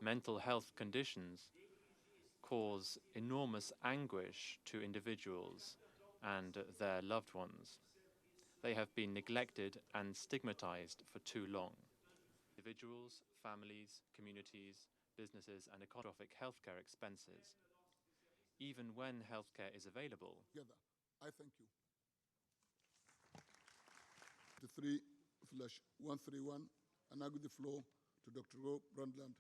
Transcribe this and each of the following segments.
mental health conditions cause enormous anguish to individuals and their loved ones. They have been neglected and stigmatized for too long. Individuals, families, communities, businesses, and catastrophic healthcare expenses. Even when healthcare is available, I thank you. 3/131, and I give the floor to Dr. Rob Brundtland.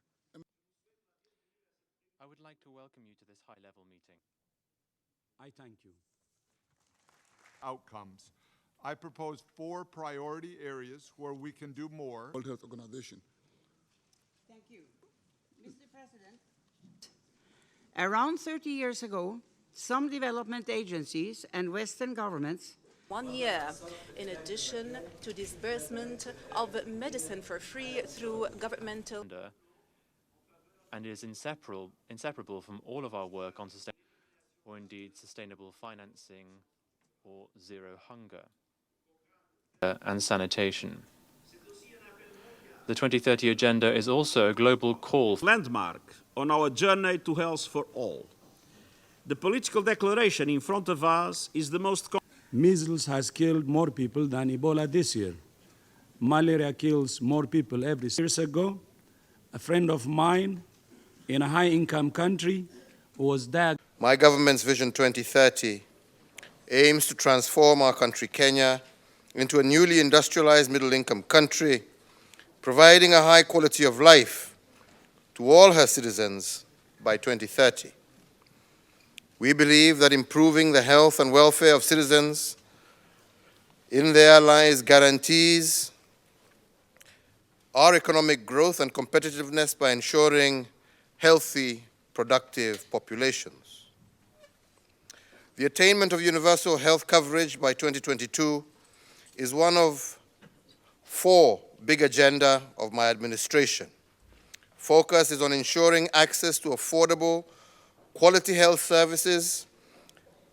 I would like to welcome you to this high-level meeting. I thank you. Outcomes. I propose 4 priority areas where we can do more. World Health Organization. Thank you. Mr. President, around 30 years ago, some development agencies and Western governments 1 year, in addition to disbursement of medicine for free through governmental and is inseparable from all of our work on or indeed sustainable financing or zero hunger and sanitation. The 2030 Agenda is also a global call Landmark on our journey to health for all. The political declaration in front of us is the most. Measles has killed more people than Ebola this year. Malaria kills more people every 6 years ago. A friend of mine in a high-income country was diagnosed. My government's Vision 2030 aims to transform our country, Kenya, into a newly industrialized middle-income country, providing a high quality of life to all her citizens by 2030. We believe that improving the health and welfare of citizens in their lives guarantees our economic growth and competitiveness by ensuring healthy, productive populations. The attainment of universal health coverage by 2022 is one of 4 big agenda of my administration. Focus is on ensuring access to affordable, quality health services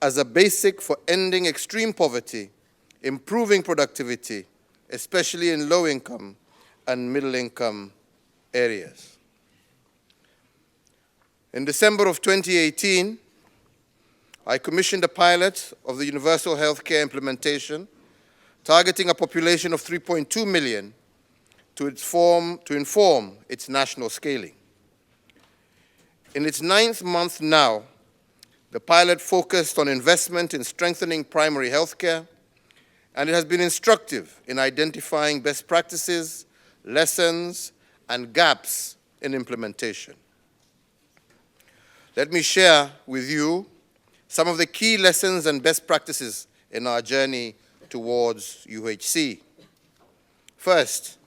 as a basic for ending extreme poverty, improving productivity, especially in low-income and middle-income areas. In December of 2018, I commissioned a pilot of the universal healthcare implementation, targeting a population of 3.2 million to inform its national scaling. In its 9th month now, the pilot focused on investment in strengthening primary health care, and it has been instructive in identifying best practices, lessons, and gaps in implementation. Let me share with you some of the key lessons and best practices in our journey towards UHC. First,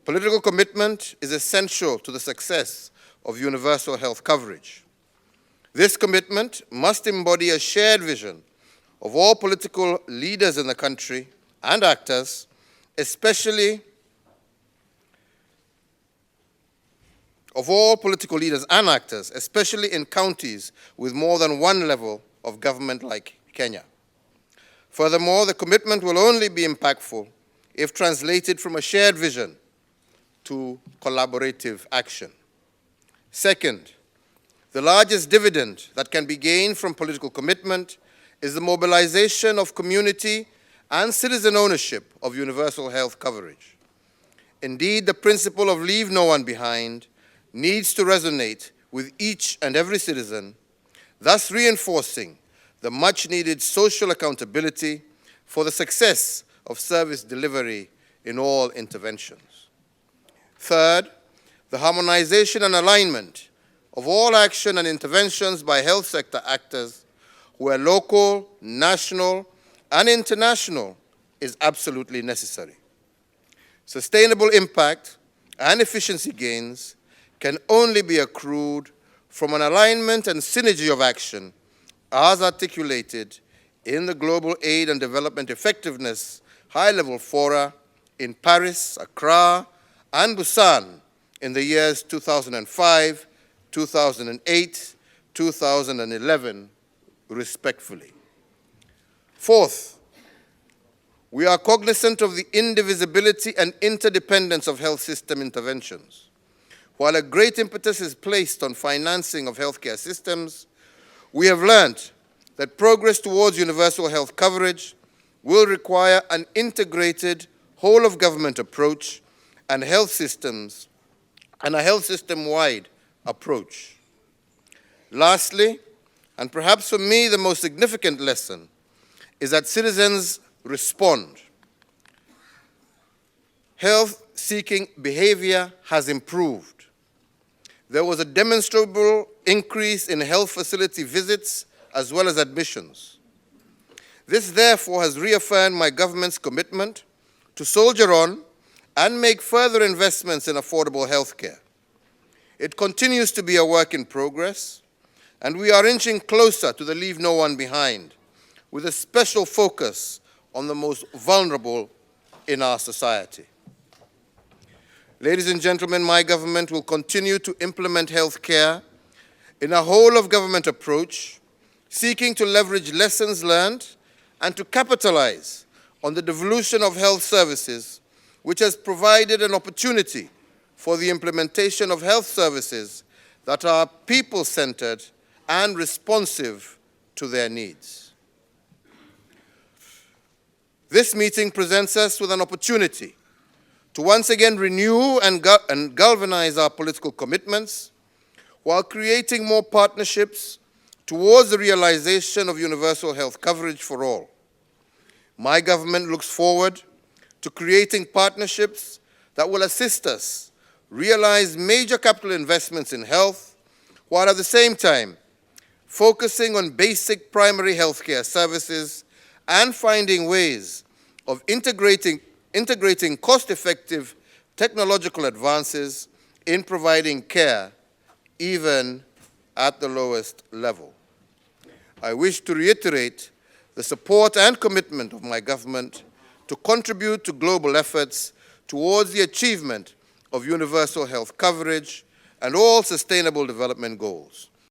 political commitment is essential to the success of universal health coverage. This commitment must embody a shared vision of all political leaders in the country and actors, especially in counties with more than one level of government like Kenya. Furthermore, the commitment will only be impactful if translated from a shared vision to collaborative action. Second, the largest dividend that can be gained from political commitment is the mobilization of community and citizen ownership of universal health coverage. Indeed, the principle of leave no one behind needs to resonate with each and every citizen, thus reinforcing the much-needed social accountability for the success of service delivery in all interventions. Third, the harmonization and alignment of all action and interventions by health sector actors, where local, national, and international is absolutely necessary. Sustainable impact and efficiency gains can only be accrued from an alignment and synergy of action as articulated in the Global Aid and Development Effectiveness high-level fora in Paris, Accra, and Busan in the years 2005, 2008, 2011, respectfully. Fourth, we are cognizant of the indivisibility and interdependence of health system interventions. while a great impetus is placed on financing of healthcare systems, we have learned that progress towards universal health coverage will require an integrated whole-of-government approach and a health system-wide approach. Lastly, and perhaps for me the most significant lesson, is that citizens respond. Health-seeking behavior has improved. There was a demonstrable increase in health facility visits as well as admissions. This, therefore, has reaffirmed my government's commitment to soldier on and make further investments in affordable health care. It continues to be a work in progress, and we are inching closer to the Leave No One Behind, with a special focus on the most vulnerable in our society. Ladies and gentlemen, my government will continue to implement health care in a whole-of-government approach, seeking to leverage lessons learned and to capitalize on the devolution of health services, which has provided an opportunity for the implementation of health services that are people-centered and responsive to their needs. This meeting presents us with an opportunity to once again renew and galvanize our political commitments while creating more partnerships towards the realization of universal health coverage for all. My government looks forward to creating partnerships that will assist us realize major capital investments in health, while at the same time focusing on basic primary healthcare services and finding ways of integrating cost-effective technological advances in providing care, even at the lowest level. I wish to reiterate the support and commitment of my government to contribute to global efforts towards the achievement of universal health coverage and all sustainable development goals.